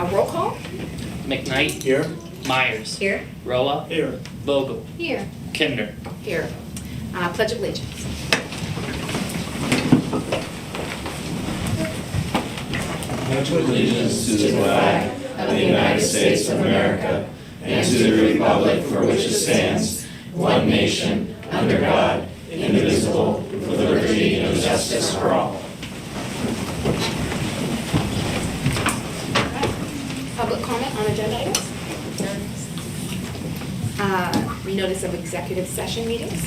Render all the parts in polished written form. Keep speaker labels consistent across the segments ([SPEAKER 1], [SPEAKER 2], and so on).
[SPEAKER 1] Roll call.
[SPEAKER 2] McKnight.
[SPEAKER 3] Here.
[SPEAKER 2] Myers.
[SPEAKER 1] Here.
[SPEAKER 2] Roa.
[SPEAKER 3] Here.
[SPEAKER 2] Vogel.
[SPEAKER 1] Here.
[SPEAKER 2] Kinder.
[SPEAKER 1] Here. Pledge of Allegiance.
[SPEAKER 4] Pledge allegiance to the flag of the United States of America and to the republic for which it stands, one nation, under God, indivisible, with liberty and justice for all.
[SPEAKER 1] Public comment on agenda items? Notice of executive session meetings?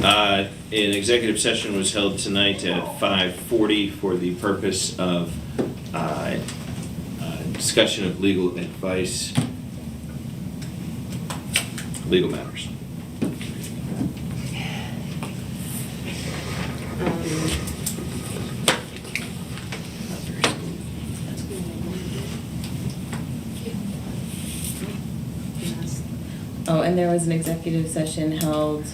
[SPEAKER 5] An executive session was held tonight at 5:40 for the purpose of discussion of legal advice, legal matters.
[SPEAKER 6] Oh, and there was an executive session held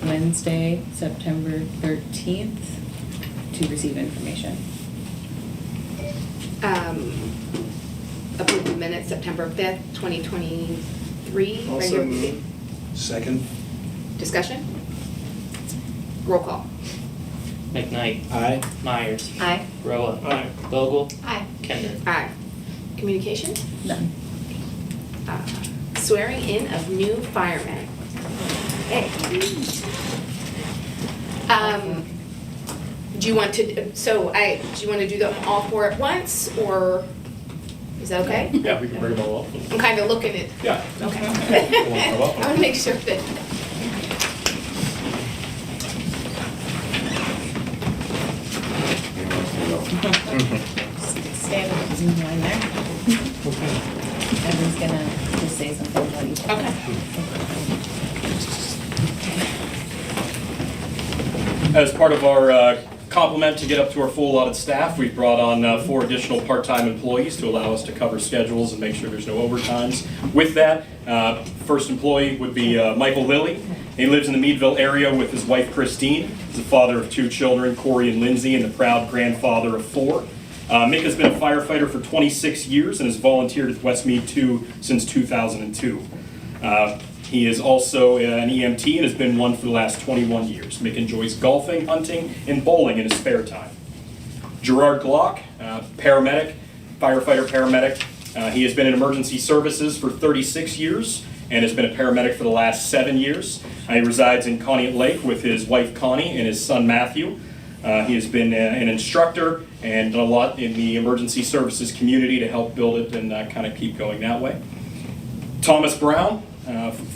[SPEAKER 6] Wednesday, September 13th, to receive information.
[SPEAKER 1] Approve the minutes, September 5th, 2023.
[SPEAKER 3] Also
[SPEAKER 1] regular
[SPEAKER 3] moved.
[SPEAKER 1] meeting.
[SPEAKER 3] Second.
[SPEAKER 1] Discussion? Roll call.
[SPEAKER 2] McKnight.
[SPEAKER 3] Aye.
[SPEAKER 2] Myers.
[SPEAKER 1] Aye.
[SPEAKER 2] Roa.
[SPEAKER 3] Aye.
[SPEAKER 2] Vogel.
[SPEAKER 1] Aye.
[SPEAKER 2] Kinder.
[SPEAKER 1] Aye. Communication?
[SPEAKER 6] None.
[SPEAKER 1] Swearing in of new firemen. Hey. Do you want to, do you want to do them all four at once, or is that okay?
[SPEAKER 3] Yeah, we can bring them all up.
[SPEAKER 1] I'm kind of looking at,
[SPEAKER 3] Yeah.
[SPEAKER 1] okay. I want to make sure that.
[SPEAKER 6] Stand in line there. Evan's gonna just say something about you.
[SPEAKER 1] Okay.
[SPEAKER 7] As part of our complement to get up to our full allotted staff, we've brought on 4 additional part-time employees to allow us to cover schedules and make sure there's no overtimes. With that, first employee would be Michael Lilly. He lives in the Meadville area with his wife Christine. He's the father of 2 children, Corey and Lindsay, and the proud grandfather of 4. Mick has been a firefighter for 26 years and has volunteered at Westmead 2 since 2002. He is also an EMT and has been one for the last 21 years. Mick enjoys golfing, hunting, and bowling in his spare time. Gerard Glock, paramedic, firefighter paramedic. He has been in emergency services for 36 years and has been a paramedic for the last 7 years. He resides in Conneaut Lake with his wife Connie and his son Matthew. He has been an instructor and done a lot in the emergency services community to help build it and kind of keep going that way. Thomas Brown,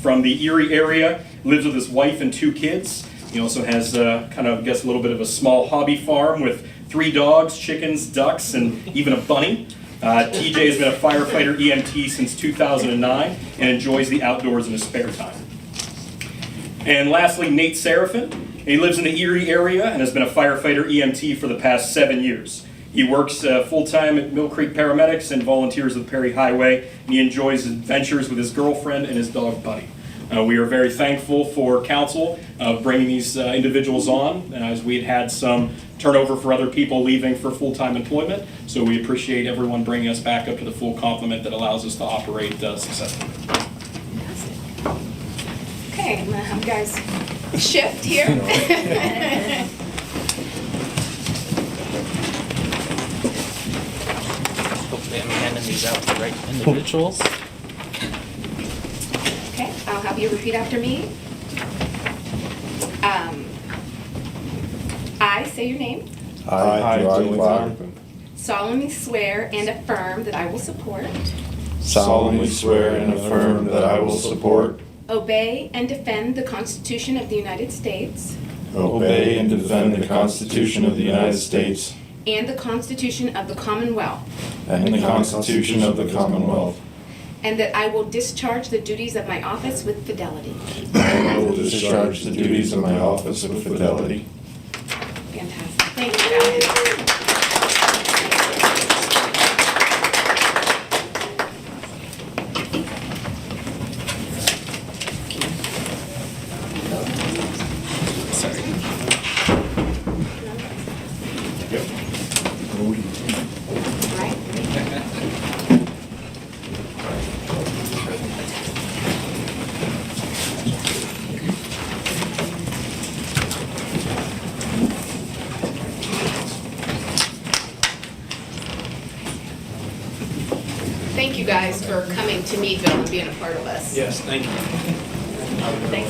[SPEAKER 7] from the Erie area, lives with his wife and 2 kids. He also has a little bit of a small hobby farm with 3 dogs, chickens, ducks, and even a bunny. TJ has been a firefighter EMT since 2009 and enjoys the outdoors in his spare time. And lastly, Nate Seraphin. He lives in the Erie area and has been a firefighter EMT for the past 7 years. He works full-time at Mill Creek Paramedics and volunteers with Perry Highway, and he enjoys adventures with his girlfriend and his dog Buddy. We are very thankful for council bringing these individuals on, as we had some turnover for other people leaving for full-time employment, so we appreciate everyone bringing us back up to the full complement that allows us to operate successfully.
[SPEAKER 1] Okay, I'm gonna have you guys shift here.
[SPEAKER 2] Hopefully I'm handing these out to the right individuals.
[SPEAKER 1] Okay, I'll have you repeat after me. I say your name,
[SPEAKER 8] I, Johnny Clark,
[SPEAKER 1] solemnly swear and affirm that I will support,
[SPEAKER 8] solemnly swear and affirm that I will support,
[SPEAKER 1] obey, and defend the Constitution of the United States
[SPEAKER 8] obey, and defend the Constitution of the United States
[SPEAKER 1] and the Constitution of the Commonwealth,
[SPEAKER 8] and the Constitution of the Commonwealth,
[SPEAKER 1] and that I will discharge the duties of my office with fidelity.
[SPEAKER 8] and I will discharge the duties of my office with fidelity.
[SPEAKER 1] Fantastic. Thank you, guys. Right? Thank you guys for coming to Meadville and being a part of us.
[SPEAKER 3] Yes, thank you.
[SPEAKER 1] Thank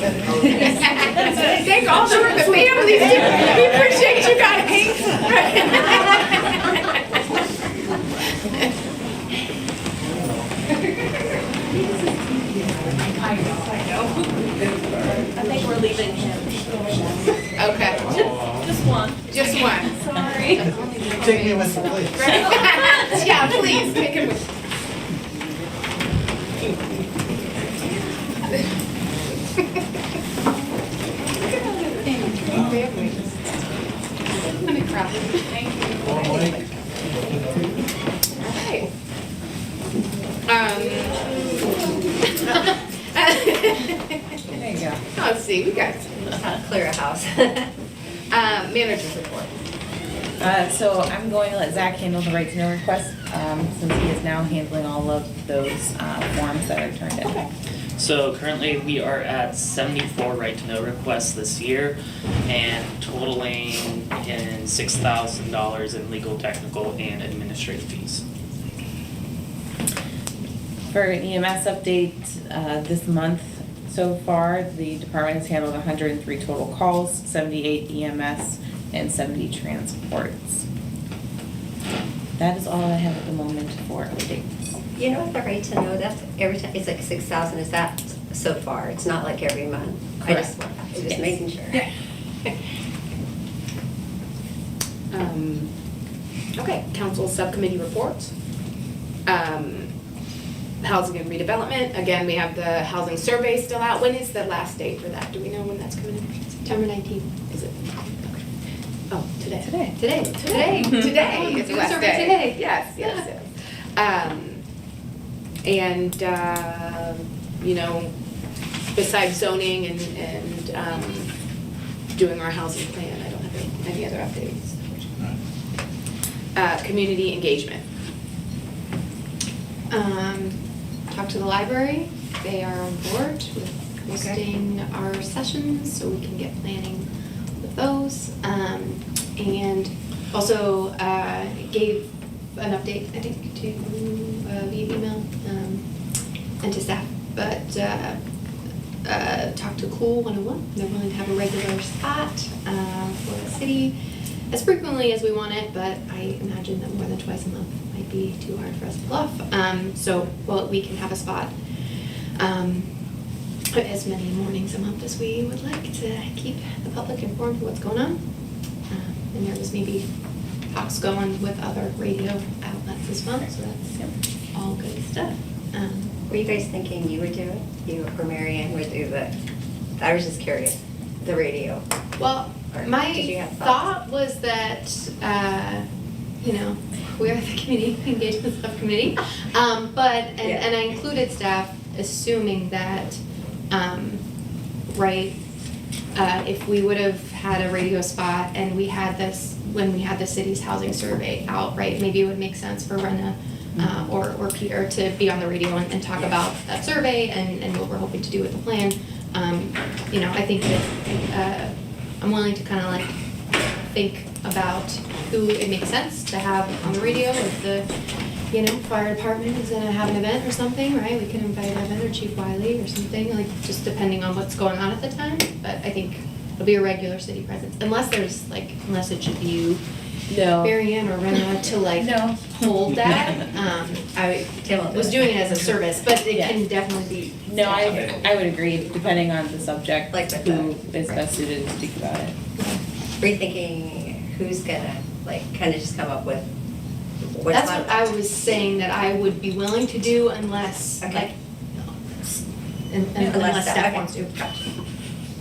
[SPEAKER 1] all the families too. We appreciate you guys.
[SPEAKER 9] I think we're leaving him.
[SPEAKER 1] Okay,
[SPEAKER 9] Just one.
[SPEAKER 1] just one.
[SPEAKER 9] Sorry.
[SPEAKER 3] Take me with you, please.
[SPEAKER 1] Yeah, please, take it with. I'm gonna cry. Thank you.
[SPEAKER 6] There you go.
[SPEAKER 1] Let's see, we got
[SPEAKER 9] Clear a house.
[SPEAKER 1] manager's report.
[SPEAKER 6] So I'm going to let Zach handle the right to know request, since he is now handling all of those forms that are turned in.
[SPEAKER 2] So currently, we are at 74 right to know requests this year, and totaling in $6,000 in legal, technical, and administrative fees.
[SPEAKER 6] For an EMS update, this month so far, the department has handled 103 total calls, 78 EMS, and 70 transports. That is all I have at the moment for updates.
[SPEAKER 9] You know what the rate to know, that's every time, it's like 6,000, is that so far? It's not like every month?
[SPEAKER 6] Correct.
[SPEAKER 9] I'm just
[SPEAKER 6] Yes.
[SPEAKER 9] making sure.
[SPEAKER 1] Okay, council subcommittee reports. Housing and redevelopment, again, we have the housing survey still out. When is the last date for that? Do we know when that's coming in? September 19th, is it? Okay. Oh, today.
[SPEAKER 6] Today.
[SPEAKER 1] Today is the
[SPEAKER 9] Do the
[SPEAKER 1] last
[SPEAKER 9] survey
[SPEAKER 1] day.
[SPEAKER 9] today.
[SPEAKER 1] Yes. And, you know, besides zoning and doing our housing plan, I don't have any other updates. Community engagement. Talked to the library, they are on board with hosting our sessions, so we can get planning with those. And also gave an update, I think, to via email and to staff, but talked to Cool 101. They're willing to have a regular spot for the city as frequently as we want it, but I imagine that more than twice a month might be too hard for us to pull off. So, well, we can have a spot as many mornings a month as we would like to keep the public informed of what's going on. And there was maybe talks going with other radio outlets as well, so that's all good stuff.
[SPEAKER 9] Were you guys thinking you would do it? You or Mary Ann would do the, I was just curious, the radio.
[SPEAKER 1] Well,
[SPEAKER 9] Or
[SPEAKER 1] my
[SPEAKER 9] did you have thoughts?
[SPEAKER 1] thought was that, you know, we are the community engagement subcommittee, and I included staff assuming that, if we would have had a radio spot and we had this, when we had the city's housing survey out, right, maybe it would make sense for Rena or Peter to be on the radio and talk about that survey and what we're hoping to do with the plan. You know, I think that, I'm willing to kind of like think about who it makes sense to have on the radio. If the, you know, fire department is gonna have an event or something, right? We can invite Evan or Chief Wiley or something, like just depending on what's going on at the time. But I think it'll be a regular city presence, unless there's like, unless it should be you,
[SPEAKER 6] No.
[SPEAKER 1] Mary Ann or Rena to like
[SPEAKER 6] No.
[SPEAKER 1] hold that. I was doing it as a service, but it
[SPEAKER 6] Yeah.
[SPEAKER 1] can definitely be.
[SPEAKER 6] No, I would agree, depending on the subject,
[SPEAKER 9] Like with
[SPEAKER 6] who
[SPEAKER 9] the-
[SPEAKER 6] is best suited to speak about it.
[SPEAKER 9] Rethinking who's gonna, like, kind of just come up with what's
[SPEAKER 1] That's
[SPEAKER 9] on.
[SPEAKER 1] what I was saying that I would be willing to do unless,
[SPEAKER 9] Okay.
[SPEAKER 1] like, unless staff wants to.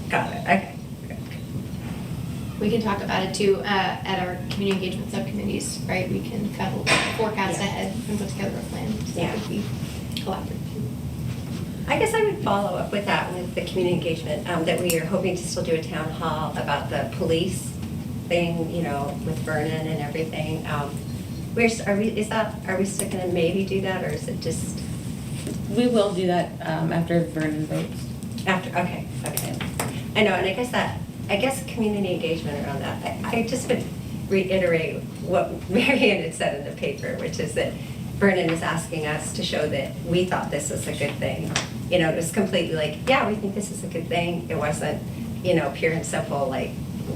[SPEAKER 9] Got it, okay.
[SPEAKER 1] We can talk about it too, at our community engagement subcommittees, right? We can kind of forecast
[SPEAKER 9] Yeah.
[SPEAKER 1] ahead and put together a plan, so
[SPEAKER 9] Yeah.
[SPEAKER 1] it could be collaborative.
[SPEAKER 9] I guess I would follow up with that, with the community engagement, that we are hoping to still do a town hall about the police thing, you know, with Vernon and everything. are we still gonna maybe do that, or is it just
[SPEAKER 6] We will do that after Vernon votes.
[SPEAKER 9] after, okay. I know, and I guess community engagement around that, I just would reiterate what Marianne had said in the paper, which is that Vernon was asking us to show that we thought this was a good thing. You know, it was completely like, yeah, we think this is a good thing. It wasn't, pure and simple, like,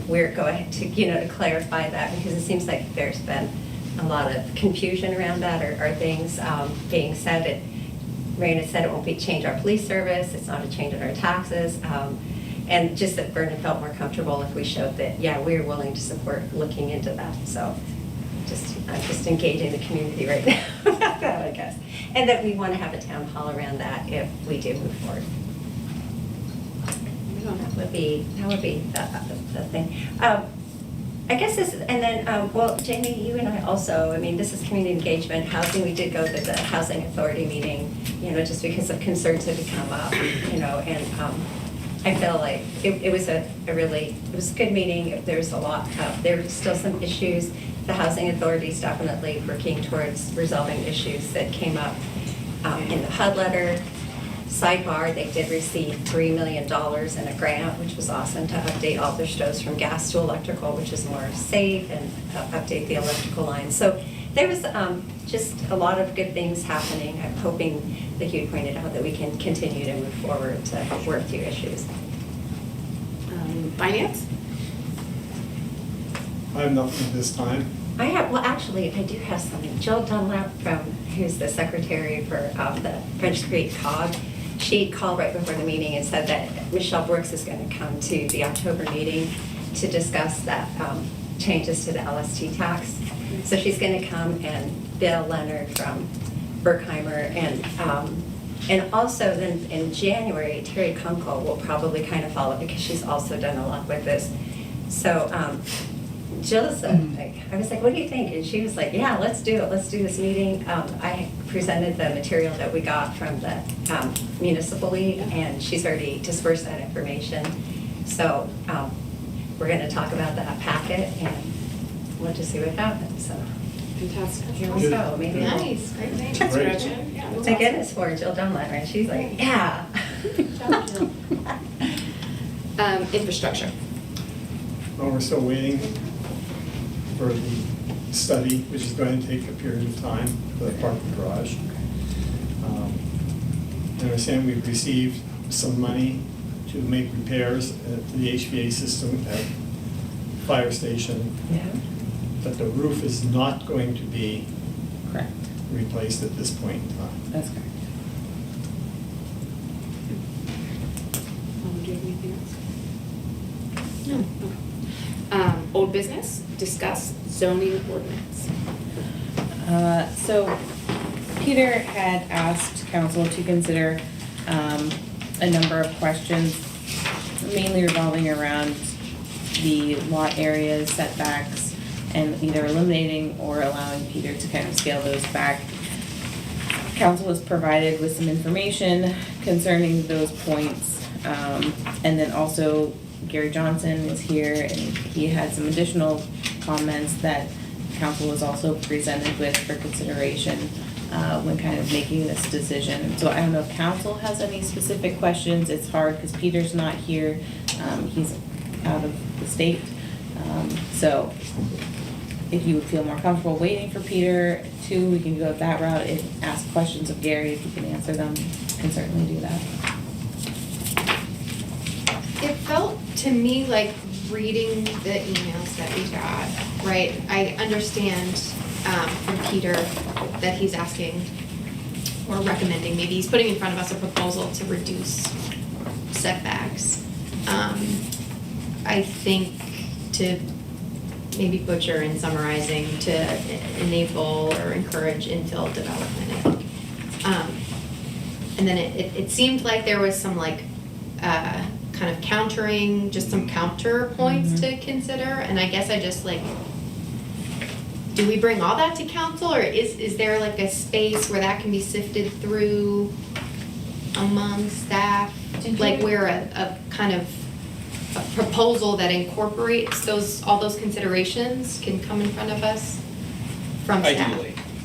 [SPEAKER 9] we're going to, to clarify that, because it seems like there's been a lot of confusion around that, or things being said. Marianne said it won't change our police service, it's not a change in our taxes. And just that Vernon felt more comfortable if we showed that, yeah, we're willing to support looking into that. So I'm just engaging the community right now about that, I guess. And that we want to have a town hall around that if we do move forward. That would be the thing. I guess this, and then, well, Jamie, you and I also, this is community engagement, housing, we did go to the housing authority meeting, just because of concerns that had come up, and I feel like it was a good meeting. There was a lot, there were still some issues. The housing authority is definitely working towards resolving issues that came up in the HUD letter. Sidebar, they did receive $3 million in a grant, which was awesome, to update all their stoves from gas to electrical, which is more safe, and update the electrical lines. So there was just a lot of good things happening. I'm hoping that you pointed out that we can continue to move forward to work through issues.
[SPEAKER 10] Finance?
[SPEAKER 3] I have nothing this time.
[SPEAKER 9] Actually, I do have something. Jill Dunlap, who's the secretary for the French Creek COG, she called right before the meeting and said that Michelle Brooks is going to come to the October meeting to discuss that changes to the LST tax. So she's going to come, and Bill Leonard from Berkheimer, and also then in January, Terry Kunkel will probably kind of follow, because she's also done a lot with this. So Jill said, I was like, what do you think? And she was like, yeah, let's do it. Let's do this meeting. I presented the material that we got from the municipal league, and she's already dispersed that information. So we're going to talk about that packet, and we'll just see what happens. So
[SPEAKER 10] Fantastic.
[SPEAKER 9] here we go. Maybe
[SPEAKER 1] Nice, great name.
[SPEAKER 3] Great.
[SPEAKER 9] Thank goodness for Jill Dunlap, right? She's like, yeah.
[SPEAKER 10] Infrastructure.
[SPEAKER 3] Well, we're still waiting for the study, which is going to take a period of time for the parking garage. I understand we've received some money to make repairs to the HVA system at fire station,
[SPEAKER 9] Yeah.
[SPEAKER 3] but the roof is not going to be
[SPEAKER 6] Correct.
[SPEAKER 3] replaced at this point in time.
[SPEAKER 6] That's correct.
[SPEAKER 10] Do you have anything else? No. Old business, discuss zoning ordinance.
[SPEAKER 6] So Peter had asked council to consider a number of questions, mainly revolving around the lot areas, setbacks, and either eliminating or allowing Peter to kind of scale those back. Council was provided with some information concerning those points, and then also Gary Johnson is here, and he had some additional comments that council was also presented with for consideration when kind of making this decision. So I don't know if council has any specific questions. It's hard because Peter's not here. He's out of the state. So if you would feel more comfortable waiting for Peter too, we can go that route. If ask questions of Gary, if you can answer them, can certainly do that.
[SPEAKER 1] It felt to me like reading the emails that we got, right? I understand from Peter that he's asking or recommending, maybe he's putting in front of us a proposal to reduce setbacks. I think to maybe butcher in summarizing, to enable or encourage infill development, I think. And then it seemed like there was some like kind of countering, just some counterpoints to consider, and I guess I just like, do we bring all that to council, or is there like a space where that can be sifted through among staff? Like where a kind of a proposal that incorporates all those considerations can come in front of us? from staff?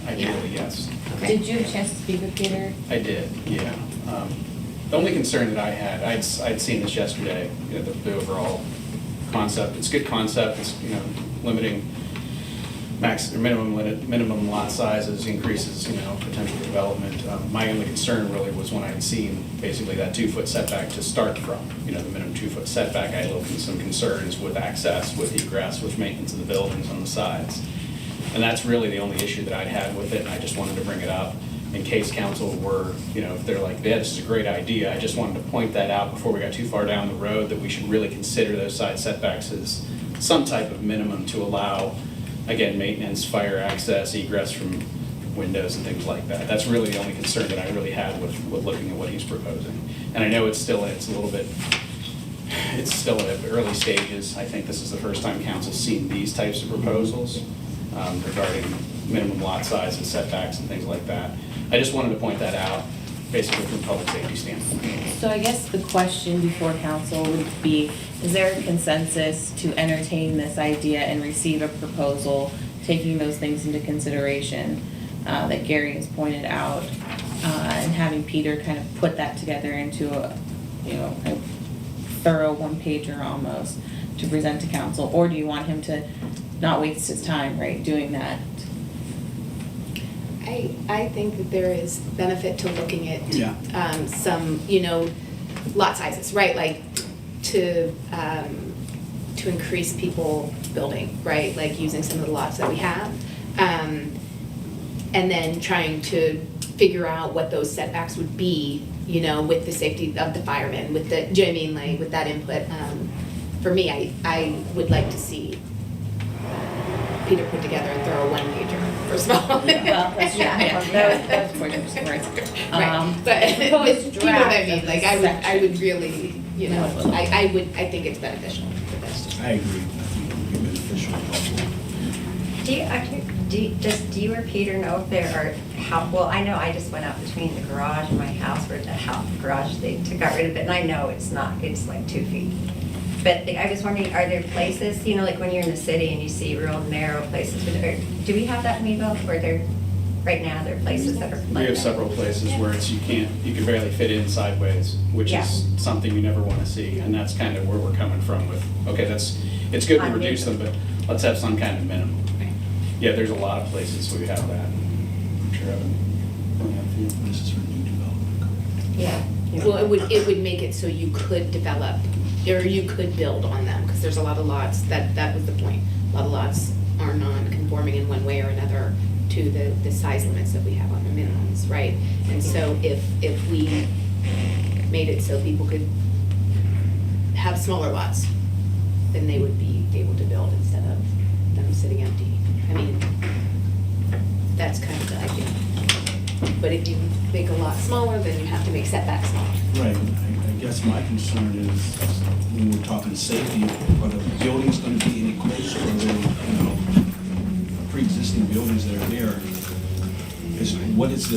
[SPEAKER 11] Ideally, yes.
[SPEAKER 1] Okay.
[SPEAKER 6] Did you have a chance to speak with Peter?
[SPEAKER 11] I did, yeah. The only concern that I had, I'd seen this yesterday, the overall concept. It's a good concept, it's, limiting minimum lot sizes, increases, potential development. My only concern really was when I had seen basically that 2-foot setback to start from, the minimum 2-foot setback. I had some concerns with access, with egress, with maintenance of the buildings on the sides. And that's really the only issue that I'd had with it, and I just wanted to bring it up in case council were, if they're like, yeah, this is a great idea. I just wanted to point that out before we got too far down the road, that we should really consider those side setbacks as some type of minimum to allow, again, maintenance, fire access, egress from windows and things like that. That's really the only concern that I really had with looking at what he's proposing. And I know it's still at early stages. I think this is the first time council's seen these types of proposals regarding minimum lot size and setbacks and things like that. I just wanted to point that out, basically from a public safety standpoint.
[SPEAKER 6] So I guess the question before council would be, is there a consensus to entertain this idea and receive a proposal, taking those things into consideration that Gary has pointed out, and having Peter kind of put that together into a thorough one-pager almost to present to council? Or do you want him to not waste his time, right, doing that?
[SPEAKER 10] I think that there is benefit to looking at some, lot sizes, right? Like to increase people building, right? Like using some of the lots that we have. And then trying to figure out what those setbacks would be, with the safety of the firemen, with the, do you know what I mean? Like with that input. For me, I would like to see Peter put together and throw a one-pager, first of all.
[SPEAKER 6] Well, that's true. That's for sure.
[SPEAKER 10] Right, but you know what I mean, like I would really, I think it's beneficial, but that's just.
[SPEAKER 12] I agree. I think it would be beneficial.
[SPEAKER 9] Do you or Peter know if there are, well, I know I just went out between the garage and my house, where the garage, they got rid of it, and I know it's like 2 feet. But I was wondering, are there places, like when you're in the city and you see real narrow places, do we have that in Meadville, where right now there are places that are like that?
[SPEAKER 11] We have several places where you can barely fit in sideways, which is something you never want to see, and that's kind of where we're coming from with, okay, it's good to reduce them, but let's have some kind of minimum. Yeah, there's a lot of places we have that. I'm sure
[SPEAKER 12] This is for new development.
[SPEAKER 9] Yeah.
[SPEAKER 10] Well, it would make it so you could develop, or you could build on them, because there's a lot of lots, that was the point. A lot of lots are non-conforming in one way or another to the size limits that we have on the minimums, right? And so if we made it so people could have smaller lots, then they would be able to build instead of them sitting empty. I mean, that's kind of the idea. But if you make a lot smaller, then you have to make setbacks smaller.
[SPEAKER 12] Right. I guess my concern is, when we're talking safety, are the buildings going to be any closer? Or are they, pre-existing buildings that are there? What is for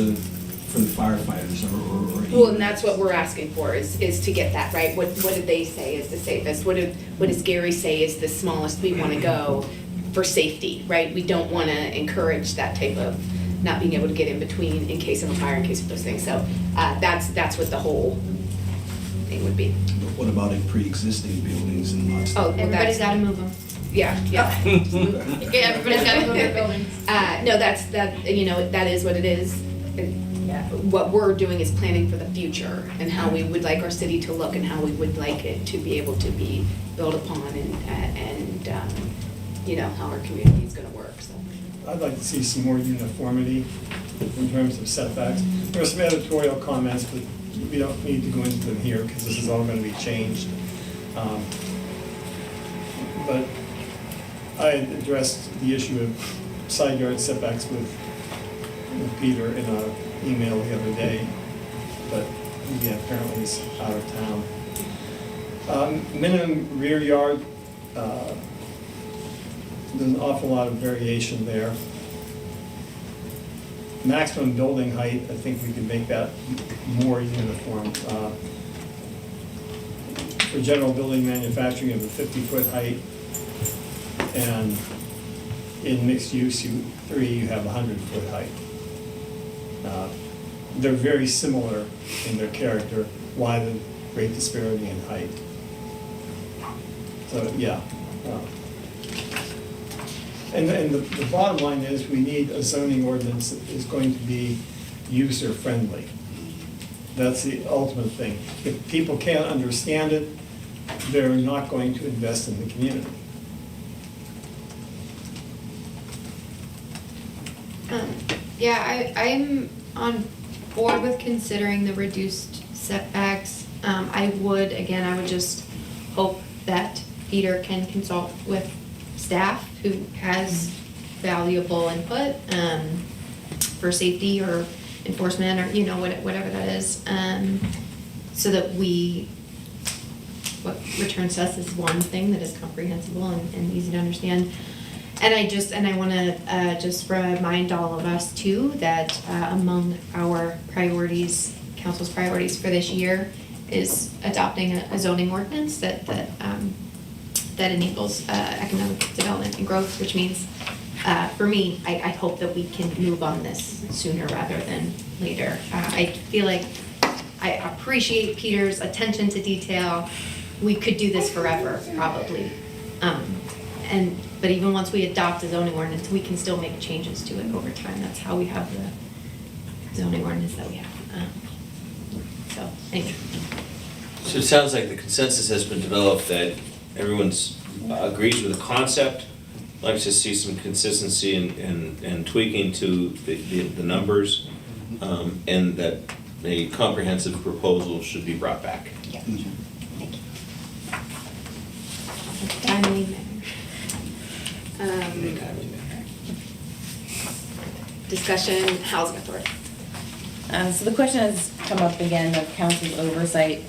[SPEAKER 12] the firefighters or
[SPEAKER 10] Well, and that's what we're asking for, is to get that, right? What did they say is the safest? What does Gary say is the smallest we want to go for safety, right? We don't want to encourage that type of not being able to get in between in case of a fire, in case of those things. So that's what the whole thing would be.
[SPEAKER 12] What about in pre-existing buildings and lots?
[SPEAKER 10] Oh, well,
[SPEAKER 1] Everybody's gotta move them.
[SPEAKER 10] Yeah.
[SPEAKER 1] Okay, everybody's gotta move their buildings.
[SPEAKER 10] No, that is what it is. What we're doing is planning for the future and how we would like our city to look and how we would like it to be able to be built upon and how our community is going to work. So
[SPEAKER 3] I'd like to see some more uniformity in terms of setbacks. There were some editorial comments, but we don't need to go into them here because this is all going to be changed. But I addressed the issue of side yard setbacks with Peter in an email the other day, but apparently he's out of town. Minimum rear yard, there's an awful lot of variation there. Maximum building height, I think we could make that more uniform. For general building manufacturing of a 50-foot height, and In mixed use, you have 100-foot height. They're very similar in their character. Why the great disparity in height? So, yeah. And the bottom line is, we need a zoning ordinance that is going to be user-friendly. That's the ultimate thing. If people can't understand it, they're not going to invest in the community.
[SPEAKER 1] Yeah, I'm on board with considering the reduced setbacks. I would just hope that Peter can consult with staff who has valuable input for safety or enforcement or, whatever that is. So that what returns to us is one thing that is comprehensible and easy to understand. And I want to just remind all of us too that among our priorities, council's priorities for this year is adopting a zoning ordinance that enables economic development and growth, which means, for me, I hope that we can move on this sooner rather than later. I feel like I appreciate Peter's attention to detail. We could do this forever, probably. But even once we adopt a zoning ordinance, we can still make changes to it over time. That's how we have the zoning ordinance that we have. So, anyway.
[SPEAKER 5] So it sounds like the consensus has been developed that everyone's agrees with the concept, likes to see some consistency and tweaking to the numbers, and that a comprehensive proposal should be brought back.
[SPEAKER 1] Yeah. Thank you. Timely manner.
[SPEAKER 10] Discussion, housing authority.
[SPEAKER 6] So the question has come up again of council's oversight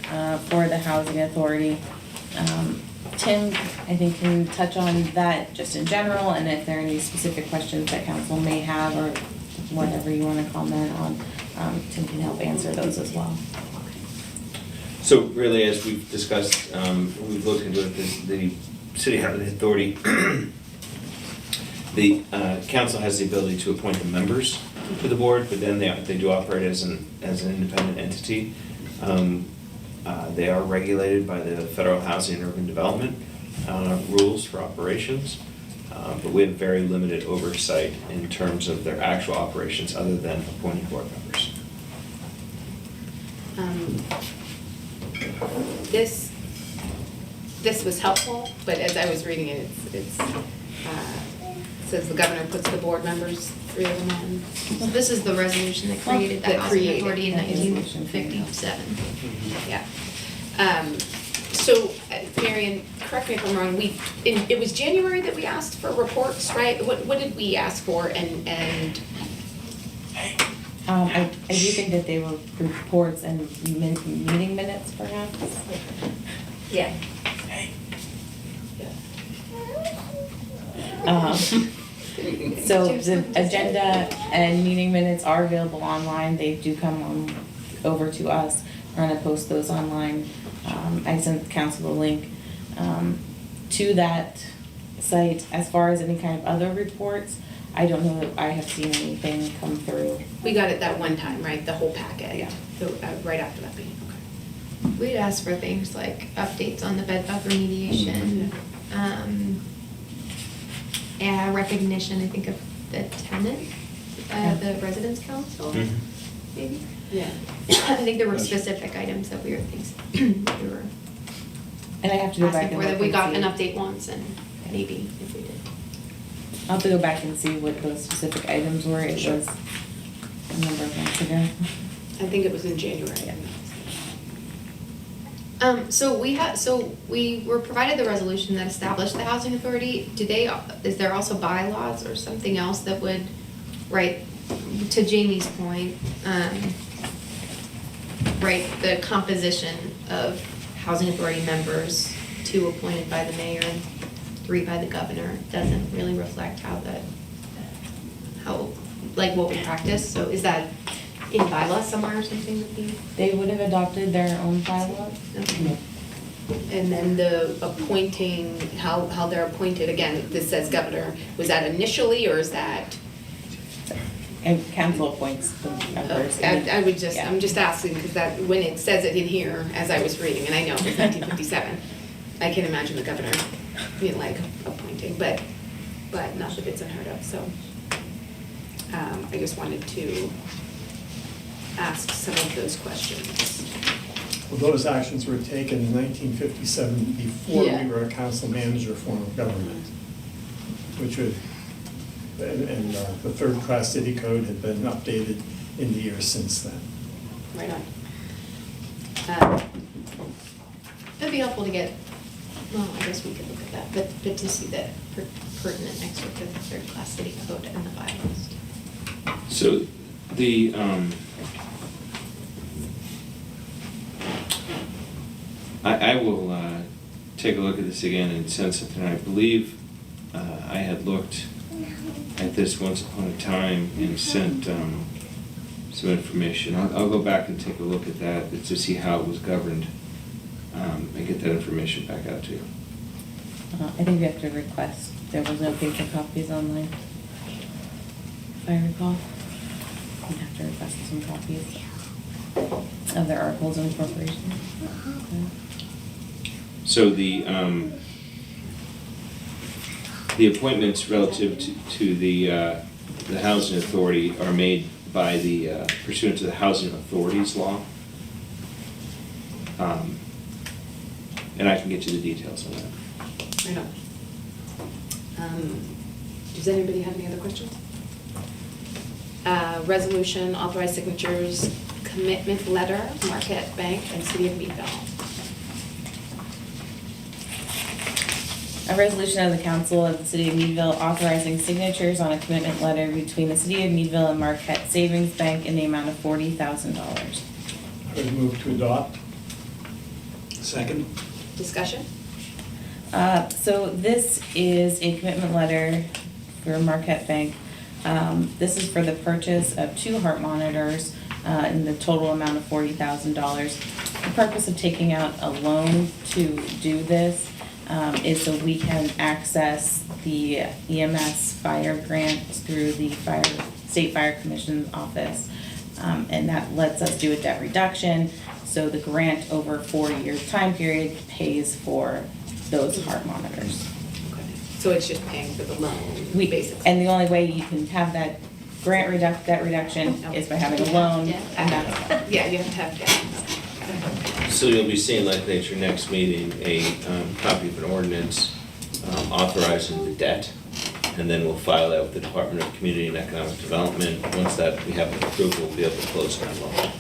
[SPEAKER 6] for the housing authority. Tim, I think, can touch on that just in general, and if there are any specific questions that council may have or whatever you want to comment on, Tim can help answer those as well.
[SPEAKER 5] So really, as we've discussed, we've looked into it, the city housing authority, the council has the ability to appoint the members to the board, but then they do operate as an independent entity. They are regulated by the Federal Housing and Urban Development rules for operations, but we have very limited oversight in terms of their actual operations other than appointing board members.
[SPEAKER 10] This was helpful, but as I was reading it, it says the governor puts the board members, 3 of them on.
[SPEAKER 1] So this is the resolution that created the
[SPEAKER 10] That
[SPEAKER 1] housing
[SPEAKER 10] created
[SPEAKER 1] authority in
[SPEAKER 6] that resolution.
[SPEAKER 1] 1957.
[SPEAKER 10] Yeah. So, Marion, correct me if I'm wrong, it was January that we asked for reports, right? What did we ask for and?
[SPEAKER 6] I do think that they were reports and meeting minutes perhaps.
[SPEAKER 9] Yeah.
[SPEAKER 6] So the agenda and meeting minutes are available online. They do come over to us. We're gonna post those online. I sent council the link to that site. As far as any kind of other reports, I don't know that I have seen anything come through.
[SPEAKER 10] We got it that one time, right? The whole packet?
[SPEAKER 6] Yeah.
[SPEAKER 10] Right after that meeting, okay.
[SPEAKER 1] We'd ask for things like updates on the bed bug remediation, and recognition, I think, of the tenant, the residence council,
[SPEAKER 5] Mhm.
[SPEAKER 1] maybe.
[SPEAKER 10] Yeah.
[SPEAKER 1] I think there were specific items that we were we were
[SPEAKER 6] And I have to go back
[SPEAKER 1] asking
[SPEAKER 6] and
[SPEAKER 1] for, that
[SPEAKER 6] look
[SPEAKER 1] we
[SPEAKER 6] and
[SPEAKER 1] got an
[SPEAKER 6] see.
[SPEAKER 1] update once and maybe if we did.
[SPEAKER 6] I'll have to go back and see what those specific items were. It
[SPEAKER 10] Sure.
[SPEAKER 6] was a number of months ago.
[SPEAKER 10] I think it was in January.
[SPEAKER 1] So we were provided the resolution that established the housing authority. Is there also bylaws or something else that would, right, to Jamie's point, right, the composition of housing authority members, 2 appointed by the mayor and 3 by the governor, doesn't really reflect how what we practice. So is that in bylaws somewhere or something that we?
[SPEAKER 6] They would have adopted their own bylaws.
[SPEAKER 1] Okay.
[SPEAKER 10] And then the appointing, how they're appointed, again, this says governor, was that initially, or is that?
[SPEAKER 6] And council appoints the members.
[SPEAKER 10] I would just,
[SPEAKER 6] Yeah.
[SPEAKER 10] I'm just asking, because that, when it says it in here, as I was reading, and I know it's 1957, I can imagine the governor being like appointing, but not that it's unheard of, so. I just wanted to ask some of those questions.
[SPEAKER 3] Well, those actions were taken in 1957 before
[SPEAKER 10] Yeah.
[SPEAKER 3] we were a council manager form of government, which would, and the third-class city code had been updated in the years since then.
[SPEAKER 10] Right on. It'd be helpful to get, well, I guess we could look at that, but to see the pertinent excerpt of the third-class city code and the bylaws.
[SPEAKER 5] So the, I will take a look at this again and send something. I believe I had looked at this once upon a time and sent some information. I'll go back and take a look at that to see how it was governed and get that information back out to you.
[SPEAKER 6] I think we have to request, there was no paper copies online, if I recall. We have to request some copies of their articles of incorporation.
[SPEAKER 5] So the appointments relative to the housing authority are made by the pursuant to the housing authorities law. And I can get you the details on that.
[SPEAKER 10] Right on. Does anybody have any other questions? Resolution, authorized signatures, commitment letter, Marquette Bank and City of Meadville.
[SPEAKER 6] A resolution of the council of the city of Meadville authorizing signatures on a commitment letter between the city of Meadville and Marquette Savings Bank in the amount of $40,000.
[SPEAKER 3] I would move to adopt.
[SPEAKER 12] Second?
[SPEAKER 10] Discussion?
[SPEAKER 6] So this is a commitment letter for Marquette Bank. This is for the purchase of 2 heart monitors in the total amount of $40,000. The purpose of taking out a loan to do this is so we can access the EMS fire grant through the State Fire Commission's office. And that lets us do a debt reduction. So the grant over a 4-year time period pays for those heart monitors.
[SPEAKER 10] Okay. So it's just paying for the loan, basically?
[SPEAKER 6] And the only way you can have that debt reduction is by having a loan, and that's.
[SPEAKER 10] Yeah, you have to have debt.
[SPEAKER 5] So you'll be seeing likely at your next meeting a copy of an ordinance authorizing the debt, and then we'll file that with the Department of Community and Economic Development. Once that we have an approval, we'll be able to close that loan.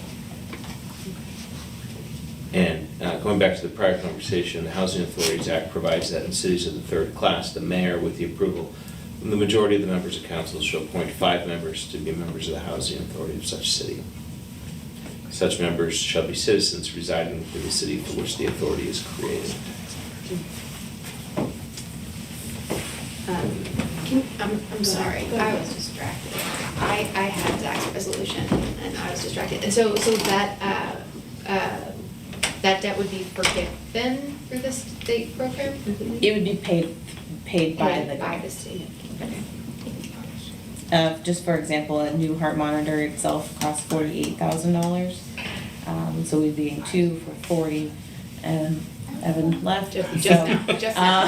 [SPEAKER 5] And going back to the prior conversation, the Housing Authorities Act provides that in cities of the third class, the mayor, with the approval of the majority of the members of council, shall appoint 5 members to be members of the Housing Authority of such city. Such members shall be citizens residing in the city for which the authority is created.
[SPEAKER 1] I'm sorry, I was distracted. I had Zach's resolution and I was distracted. And so that, that debt would be forgiven through the state program?
[SPEAKER 6] It would be paid by the
[SPEAKER 1] By
[SPEAKER 6] grant.
[SPEAKER 1] the state.
[SPEAKER 6] Just for example, a new heart monitor itself costs $48,000. So we'd be in 2 for 40, and Evan left.
[SPEAKER 10] Just
[SPEAKER 6] so,
[SPEAKER 10] now, just now.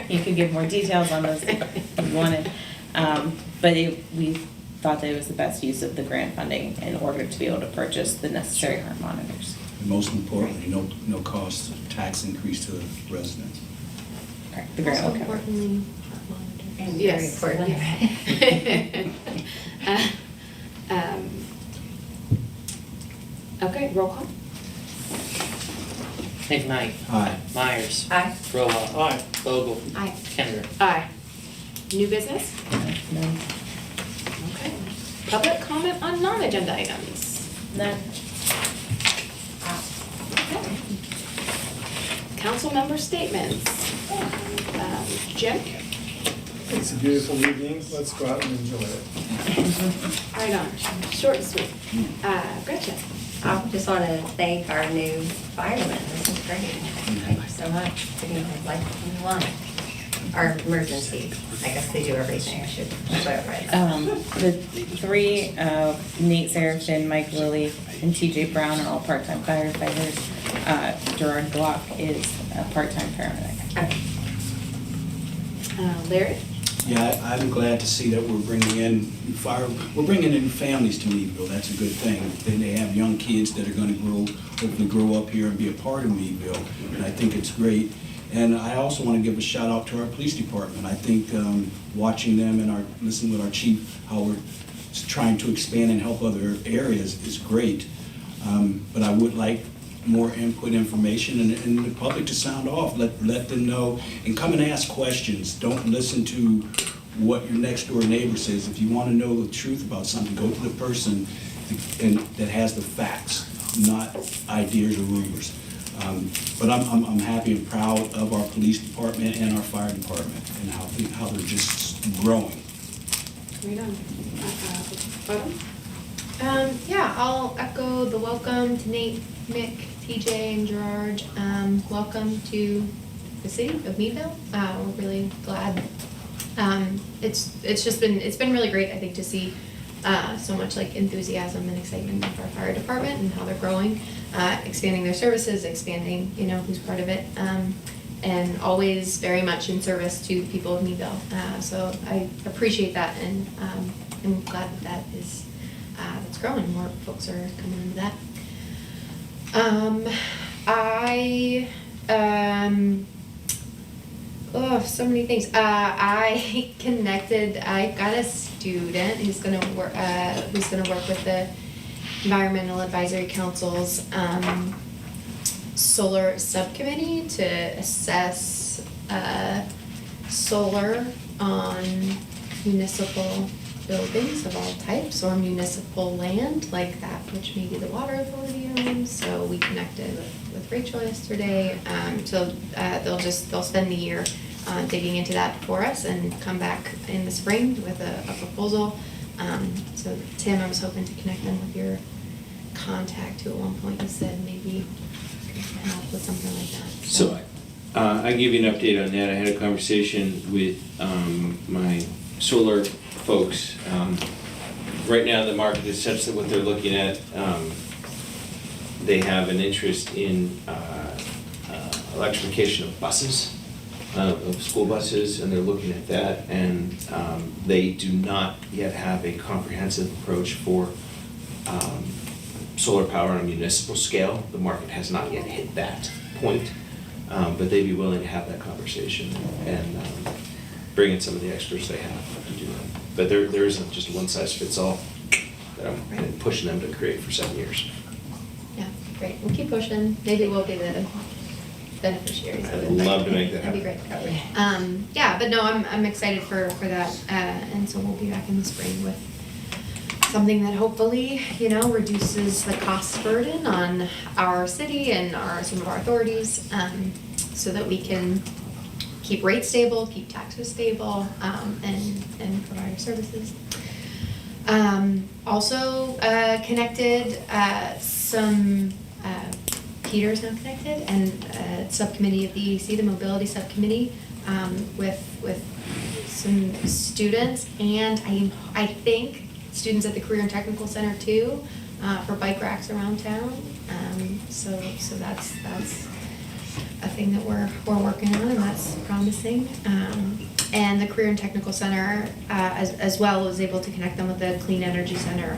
[SPEAKER 6] You could give more details on those if you wanted. But we thought that it was the best use of the grant funding in order to be able to purchase the necessary heart monitors.
[SPEAKER 12] And most importantly, no cost tax increase to the residents.
[SPEAKER 6] Correct. The grant will cover.
[SPEAKER 1] Importantly, heart monitors.
[SPEAKER 9] And very
[SPEAKER 10] Yes.
[SPEAKER 9] important.
[SPEAKER 10] Okay, roll call.
[SPEAKER 2] McKnight.
[SPEAKER 12] Aye.
[SPEAKER 2] Myers.
[SPEAKER 9] Aye.
[SPEAKER 2] Roloff.
[SPEAKER 3] Aye.
[SPEAKER 2] Vogel.
[SPEAKER 1] Aye.
[SPEAKER 2] Kinder.
[SPEAKER 10] Aye. New business?
[SPEAKER 6] No.
[SPEAKER 10] Okay. Public comment on non-agenda items?
[SPEAKER 6] None.
[SPEAKER 10] Okay. Council member statements. Jim?
[SPEAKER 3] It's a beautiful evening, let's go out and enjoy it.
[SPEAKER 10] Right on. Short and sweet. Gretchen?
[SPEAKER 9] I just want to thank our new firemen. This is Great. Thank you so much. Any like anyone? Our emergency, I guess they do everything, I should clarify.
[SPEAKER 6] The three, Nate Serafin, Mike Lilly, and TJ Brown are all part-time firefighters. Gerard Glock is a part-time paramedic.
[SPEAKER 10] Okay. Larry?
[SPEAKER 12] Yeah, I'm glad to see that we're bringing in families to Meadville. That's a good thing. Then they have young kids that are going to hopefully grow up here and be a part of Meadville, and I think it's great. And I also want to give a shout out to our police department. I think watching them and listening with our chief, how we're trying to expand and help other areas is great. But I would like more input, information, and the public to sound off. Let them know and come and ask questions. Don't listen to what your next door neighbor says. If you want to know the truth about something, go to the person that has the facts, not ideas or rumors. But I'm happy and proud of our police department and our fire department and how they're just growing.
[SPEAKER 10] Right on. Autumn?
[SPEAKER 1] Yeah, I'll echo the welcome to Nate, Mick, TJ, and Gerard. Welcome to the city of Meadville. We're really glad. It's been really great, I think, to see so much like enthusiasm and excitement with our fire department and how they're growing, expanding their services, expanding, who's part of it, and always very much in service to the people of Meadville. So I appreciate that, and I'm glad that is that's growing. More folks are coming into that. So many things. I got a student who's gonna work with the Environmental Advisory Council's solar subcommittee to assess solar on municipal buildings of all types or municipal land like that which maybe the water authority owns. So we connected with Rachel yesterday. They'll spend the year digging into that for us and come back in the spring with a proposal. So Tim, I was hoping to connect them with your contact who at one point you said maybe could help with something like that.
[SPEAKER 5] So I give you an update on that. I had a conversation with my solar folks. Right now the market is such that what they're looking at, they have an interest in electrification of buses, of school buses, and they're looking at that, and they do not yet have a comprehensive approach for solar power on a municipal scale. The market has not yet hit that point, but they'd be willing to have that conversation and bring in some of the experts they have to do that. But there isn't just one size fits all that I'm pushing them to create for 7 years.
[SPEAKER 1] Yeah, great. We'll keep pushing. Maybe we'll be the beneficiaries of it.
[SPEAKER 5] I'd love to make that happen.
[SPEAKER 1] That'd be great. Yeah, but no, I'm excited for that. And so we'll be back in the spring with something that hopefully, reduces the cost burden on our city and some of our authorities, so that we can keep rates stable, keep taxes stable, and provide our services. Also connected, Peter's now connected, and subcommittee of the EEC, the mobility subcommittee, with some students, and I think students at the Career and Technical Center too, for bike racks around town. So that's a thing that we're working on, and that's promising. And the Career and Technical Center, as well, was able to connect them with the Clean Energy Center,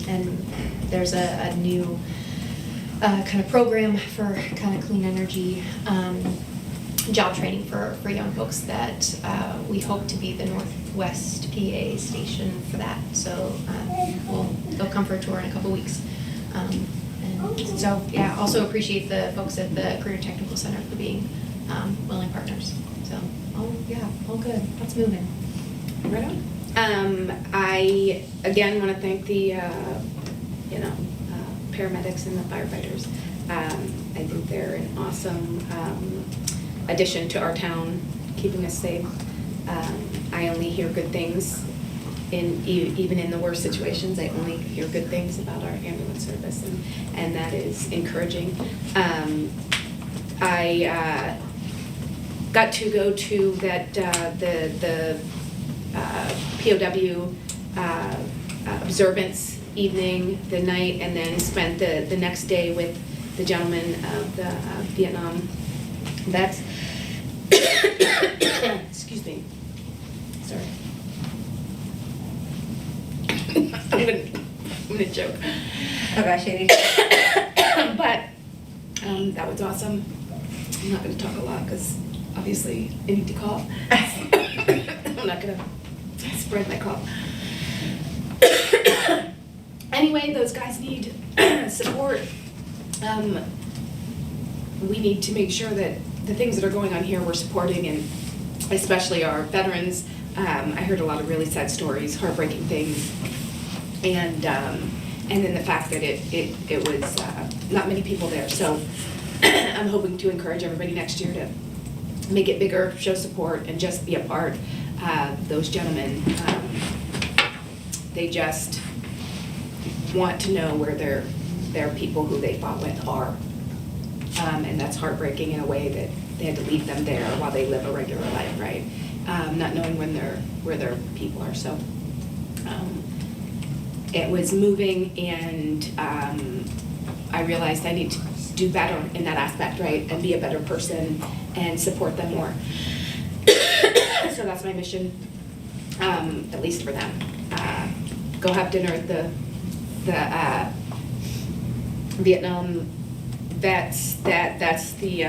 [SPEAKER 1] and there's a new kind of program for kind of clean energy job training for young folks that we hope to be the Northwest PA station for that. So they'll come for a tour in a couple weeks. And so, yeah, also appreciate the folks at the Career Technical Center for being willing partners. So, all good. That's moving.
[SPEAKER 10] Right on. I, again, want to thank the, paramedics and the firefighters. I think they're an awesome addition to our town, keeping us safe. I only hear good things, even in the worst situations. I only hear good things about our ambulance service, and that is encouraging. I got to go to that, the POW observance evening, the night, and then spent the next day with the gentleman of the Vietnam vets. Excuse me. Sorry. I'm gonna choke.
[SPEAKER 9] Oh gosh, Amy.
[SPEAKER 10] But that was awesome. I'm not gonna talk a lot because obviously I need to cough. I'm not gonna spread my cough. Anyway, those guys need support. We need to make sure that the things that are going on here we're supporting, and especially our veterans. I heard a lot of really sad stories, heartbreaking things, and then the fact that it was not many people there. So I'm hoping to encourage everybody next year to make it bigger, show support, and just be a part. Those gentlemen, they just want to know where their people who they fought with are. And that's heartbreaking in a way that they had to leave them there while they live a regular life, right? Not knowing where their people are. So it was moving, and I realized I need to do better in that aspect, right? And be a better person and support them more. So that's my mission, at least for them. Go have dinner at the Vietnam vets. That's the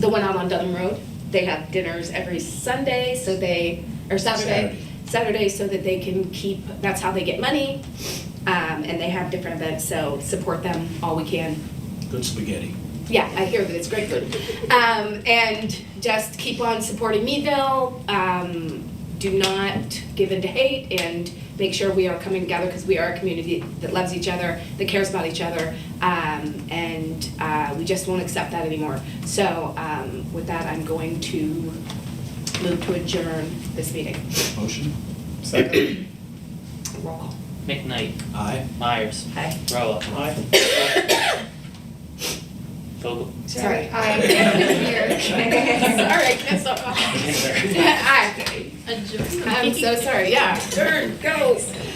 [SPEAKER 10] one out on Dunham Road. They have dinners every Sunday, Saturday, so that they can keep. That's how they get money, and they have different events. So support them all we can.
[SPEAKER 12] Good spaghetti.
[SPEAKER 10] Yeah, I hear that it's great food. And just keep on supporting Meadville. Do not give in to hate, and make sure we are coming together, because we are a community that loves each other, that cares about each other, and we just won't accept that anymore. So with that, I'm going to move to adjourn this meeting.
[SPEAKER 12] Motion?
[SPEAKER 3] Second.
[SPEAKER 10] Roll call.
[SPEAKER 2] McKnight,
[SPEAKER 12] Aye.
[SPEAKER 2] Myers,
[SPEAKER 10] Aye.
[SPEAKER 2] Rella,
[SPEAKER 3] Aye.
[SPEAKER 2] Vogel.
[SPEAKER 1] Sorry, I couldn't hear.
[SPEAKER 10] Sorry, can't stop talking. Aye. I'm so sorry, yeah. Turn, go.